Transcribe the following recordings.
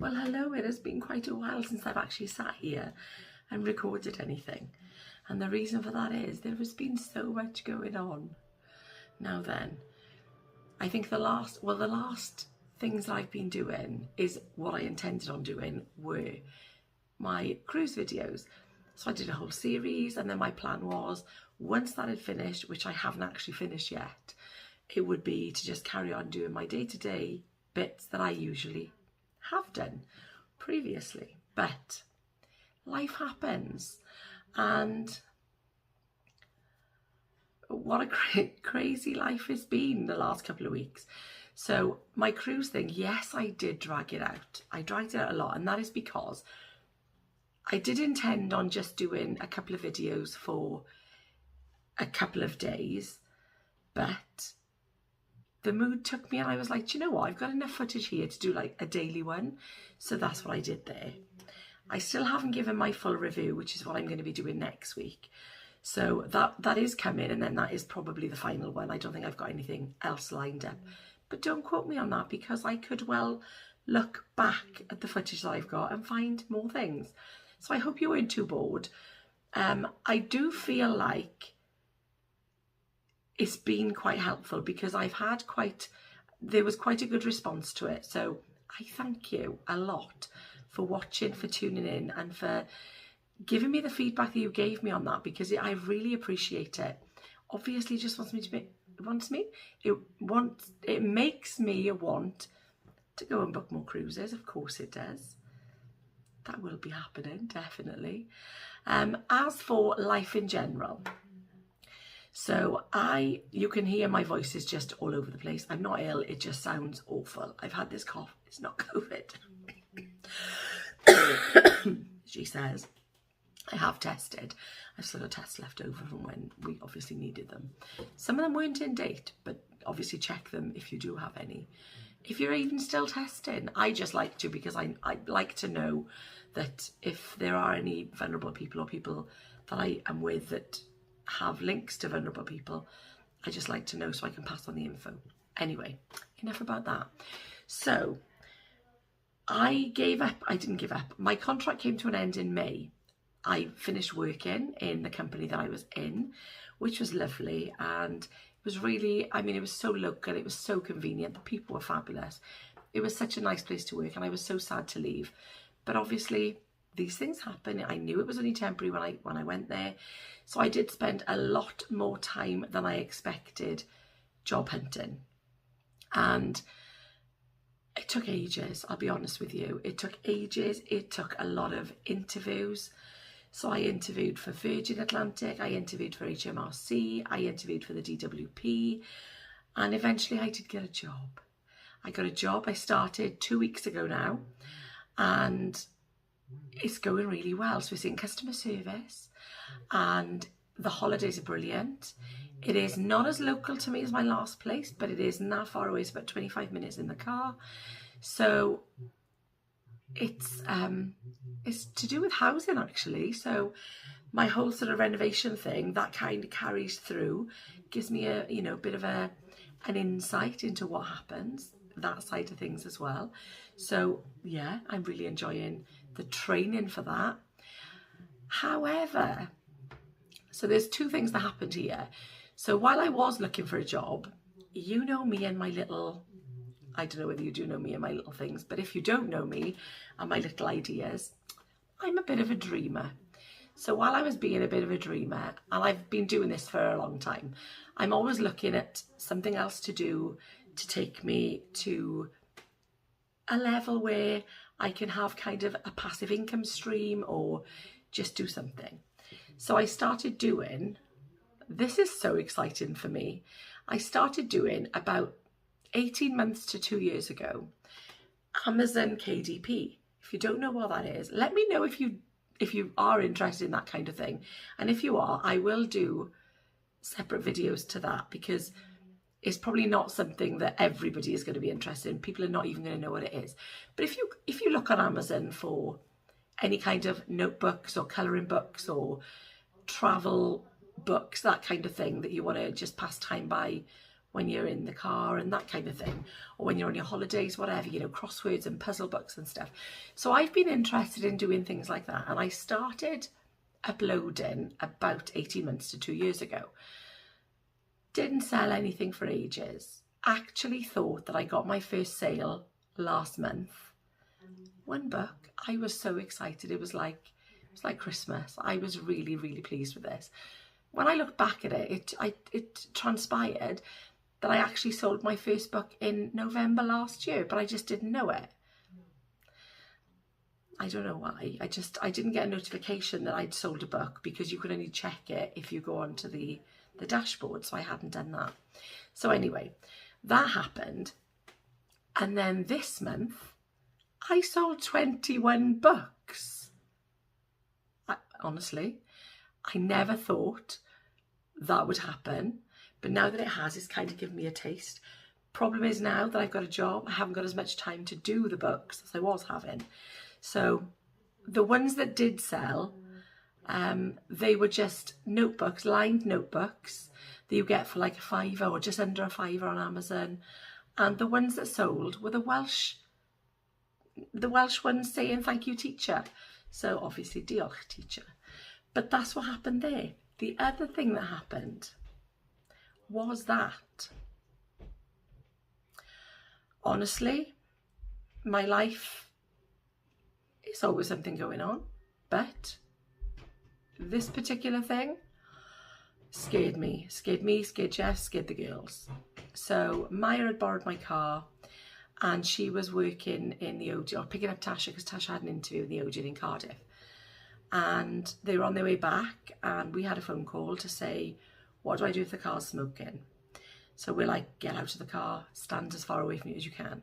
Well, hello, it has been quite a while since I've actually sat here and recorded anything. And the reason for that is there has been so much going on. Now then, I think the last things that I've been doing is what I intended on doing were my cruise videos. So I did a whole series, and then my plan was once that had finished, which I haven't actually finished yet, it would be to just carry on doing my day-to-day bits that I usually have done previously. But life happens, and what a crazy life has been the last couple of weeks. So my cruise thing, yes, I did drag it out. I dragged it out a lot, and that is because I did intend on just doing a couple of videos for a couple of days, but the mood took me and I was like, do you know what? I've got enough footage here to do like a daily one. So that's what I did there. I still haven't given my full review, which is what I'm going to be doing next week. So that is coming, and then that is probably the final one. I don't think I've got anything else lined up. But don't quote me on that, because I could well look back at the footage that I've got and find more things. So I hope you weren't too bored. I do feel like it's been quite helpful because there was quite a good response to it. So I thank you a lot for watching, for tuning in, and for giving me the feedback that you gave me on that, because I really appreciate it. Obviously, it just it makes me want to go and book more cruises. Of course it does. That will be happening, definitely. As for life in general, so you can hear my voice is just all over the place. I'm not ill, it just sounds awful. I've had this cough, it's not COVID. She says, I have tested. I've still got tests left over from when we obviously needed them. Some of them weren't in date, but obviously check them if you do have any. If you're even still testing, I just like to, because I like to know that if there are any vulnerable people or people that I am with that have links to vulnerable people, I just like to know so I can pass on the info. Anyway, enough about that. So I didn't give up. My contract came to an end in May. I finished working in the company that I was in, which was lovely, and it was really, it was so local, it was so convenient, the people were fabulous. It was such a nice place to work, and I was so sad to leave. But obviously these things happen. I knew it was only temporary when I went there. So I did spend a lot more time than I expected job hunting. And it took ages, I'll be honest with you. It took ages. It took a lot of interviews. So I interviewed for Virgin Atlantic, I interviewed for HMRC, I interviewed for the DWP, and eventually I did get a job. I got a job. I started 2 weeks ago now, and it's going really well. So we're in customer service, and the holidays are brilliant. It is not as local to me as my last place, but it isn't that far away. It's about 25 minutes in the car. So it's to do with housing, actually. So my whole sort of renovation thing, that kind of carries through, gives me a bit of an insight into what happens, that side of things as well. So yeah, I'm really enjoying the training for that. However, so there's two things that happened here. So while I was looking for a job, you know me and my little, I don't know whether you do know me and my little things, but if you don't know me and my little ideas, I'm a bit of a dreamer. So while I was being a bit of a dreamer, and I've been doing this for a long time, I'm always looking at something else to do to take me to a level where I can have kind of a passive income stream or just do something. So I started doing, this is so exciting for me, I started doing about 18 months to 2 years ago, Amazon KDP. If you don't know what that is, let me know if you are interested in that kind of thing. And if you are, I will do separate videos to that, because it's probably not something that everybody is going to be interested in. People are not even going to know what it is. But if you look on Amazon for any kind of notebooks or colouring books or travel books, that kind of thing that you want to just pass time by when you're in the car and that kind of thing, or when you're on your holidays, whatever, you know, crosswords and puzzle books and stuff. So I've been interested in doing things like that, and I started uploading about 18 months to 2 years ago. Didn't sell anything for ages. Actually thought that I got my first sale last month. One book. I was so excited. It was like Christmas. I was really, really pleased with this. When I look back at it, it transpired that I actually sold my first book in November last year, but I just didn't know it. I don't know why. I didn't get a notification that I'd sold a book, because you could only check it if you go onto the dashboard, so I hadn't done that. So anyway, that happened. And then this month, I sold 21 books. Honestly, I never thought that would happen. But now that it has, it's kind of given me a taste. Problem is, now that I've got a job, I haven't got as much time to do the books as I was having. So the ones that did sell, they were just notebooks, lined notebooks that you get for like £5 or just under £5 on Amazon. And the ones that sold were the Welsh ones saying thank you, teacher. So obviously diolch, teacher. But that's what happened there. The other thing that happened was that, honestly, my life is always something going on, but this particular thing scared me, scared Jess, scared the girls. So Maya had borrowed my car, and she was working in the Odeon, or picking up Tasha, because Tasha had an interview in the Odeon in Cardiff. And they were on their way back, and we had a phone call to say, what do I do if the car's smoking? So we're like, get out of the car, stand as far away from you as you can.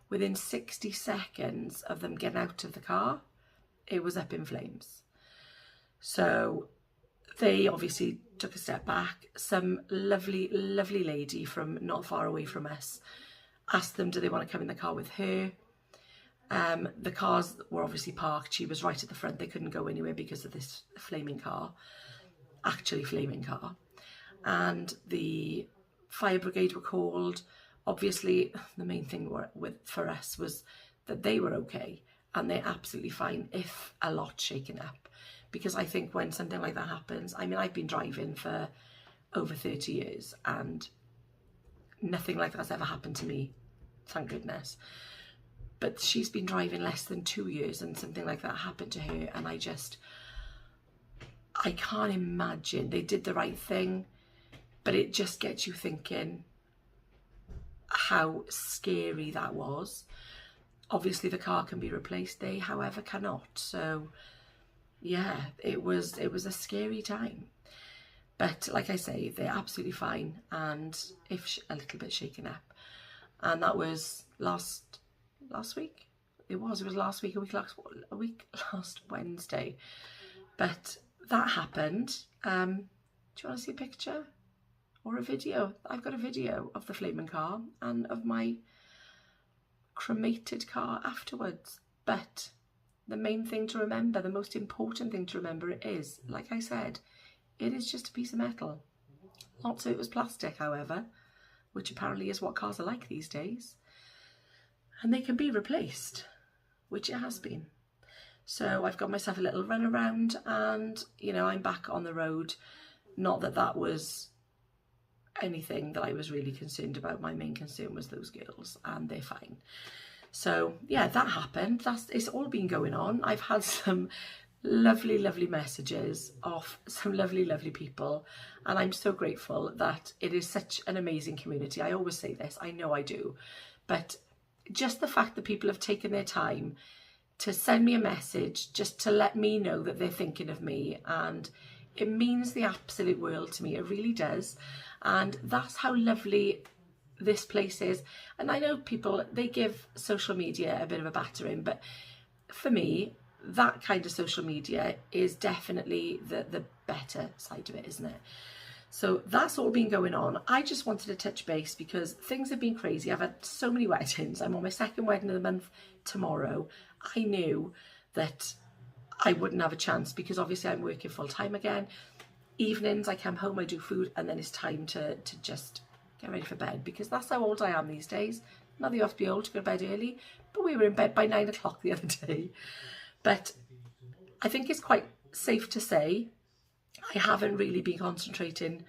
Within 60 seconds of them getting out of the car, it was up in flames. So they obviously took a step back. Some lovely, lovely lady from not far away from us asked them, do they want to come in the car with her? The cars were obviously parked. She was right at the front. They couldn't go anywhere because of this flaming car, actually flaming car. And the fire brigade were called. Obviously, the main thing for us was that they were okay, and they're absolutely fine, if a lot shaken up. Because I think when something like that happens, I mean, I've been driving for over 30 years and nothing like that's ever happened to me, thank goodness. But she's been driving less than 2 years and something like that happened to her, and I can't imagine. They did the right thing, but it just gets you thinking how scary that was. Obviously the car can be replaced, they however cannot. So yeah, it was a scary time. But like I say, they're absolutely fine, and if a little bit shaken up. And that was last week. It was last week, a week last Wednesday. But that happened. Do you want to see a picture or a video? I've got a video of the flaming car and of my cremated car afterwards. But the main thing to remember, the most important thing to remember is, like I said, it is just a piece of metal. Lots of it was plastic, however, which apparently is what cars are like these days. And they can be replaced, which it has been. So I've got myself a little run around, and, you know, I'm back on the road. Not that that was anything that I was really concerned about. My main concern was those girls, and they're fine. So yeah, that happened. It's all been going on. I've had some lovely, lovely messages off some lovely, lovely people, and I'm so grateful that it is such an amazing community. I always say this, I know I do, but just the fact that people have taken their time to send me a message just to let me know that they're thinking of me, and it means the absolute world to me. It really does. And that's how lovely this place is. And I know people, they give social media a bit of a battering, but for me, that kind of social media is definitely the better side of it, isn't it? So that's all been going on. I just wanted to touch base because things have been crazy. I've had so many weddings. I'm on my second wedding of the month tomorrow. I knew that I wouldn't have a chance because obviously I'm working full time again. Evenings, I come home, I do food, and then it's time to just get ready for bed, because that's how old I am these days. Not that you have to be old to go to bed early, but we were in bed by 9 o'clock the other day. But I think it's quite safe to say I haven't really been concentrating.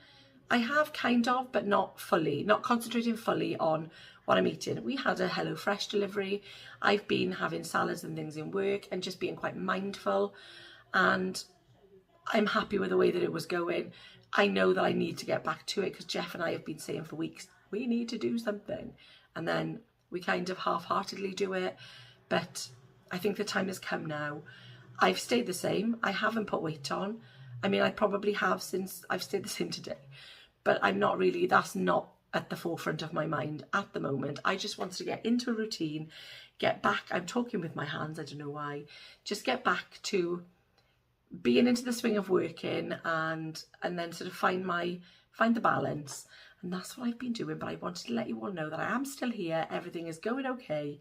I have kind of, but not fully, not concentrating fully on what I'm eating. We had a HelloFresh delivery. I've been having salads and things in work and just being quite mindful, and I'm happy with the way that it was going. I know that I need to get back to it, because Jeff and I have been saying for weeks, we need to do something. And then we kind of half-heartedly do it. But I think the time has come now. I've stayed the same. I haven't put weight on. I mean, I probably have since I've stayed the same today. But I'm not really, that's not at the forefront of my mind at the moment. I just wanted to get into a routine, get back. I'm talking with my hands, I don't know why. Just get back to being into the swing of working, and then sort of find the balance. And that's what I've been doing. But I wanted to let you all know that I am still here. Everything is going okay-ish.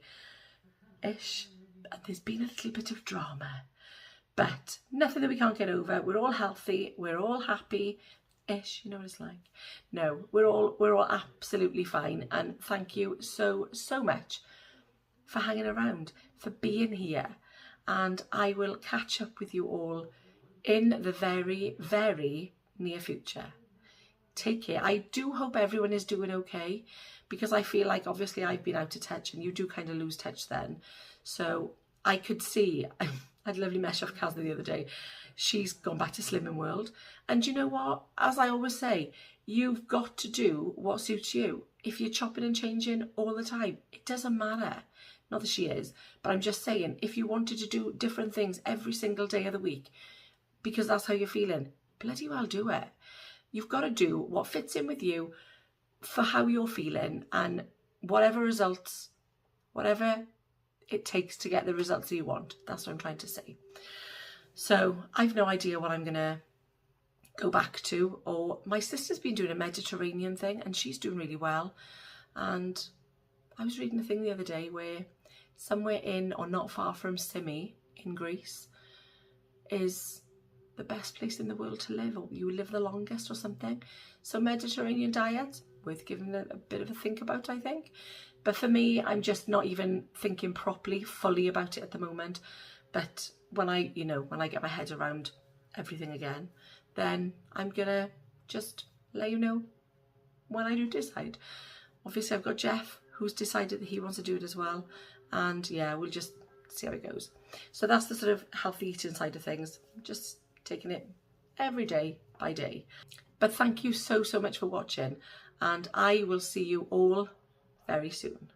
There's been a little bit of drama, but nothing that we can't get over. We're all healthy. We're all happy-ish. You know what it's like. No, we're all absolutely fine. And thank you so much for hanging around, for being here. And I will catch up with you all in the very, very near future. Take care. I do hope everyone is doing okay, because I feel like obviously I've been out of touch, and you do kind of lose touch then. So I could see, I had a lovely message off Kaz the other day. She's gone back to Slimming World. And you know what? As I always say, you've got to do what suits you. If you're chopping and changing all the time, it doesn't matter. Not that she is, but I'm just saying, if you wanted to do different things every single day of the week, because that's how you're feeling, bloody well do it. You've got to do what fits in with you for how you're feeling, and whatever results, whatever it takes to get the results that you want. That's what I'm trying to say. So I've no idea what I'm going to go back to. Or my sister's been doing a Mediterranean thing, and she's doing really well. And I was reading a thing the other day where somewhere in or not far from Symi in Greece is the best place in the world to live, or you live the longest or something. So Mediterranean diet, worth giving a bit of a think about, I think. But for me, I'm just not even thinking properly, fully about it at the moment. But when I get my head around everything again, then I'm gonna just let you know when I do decide. Obviously I've got Jeff, who's decided that he wants to do it as well. And yeah, we'll just see how it goes. So that's the sort of healthy eating side of things. Just taking it every day by day. But thank you so much for watching, and I will see you all very soon.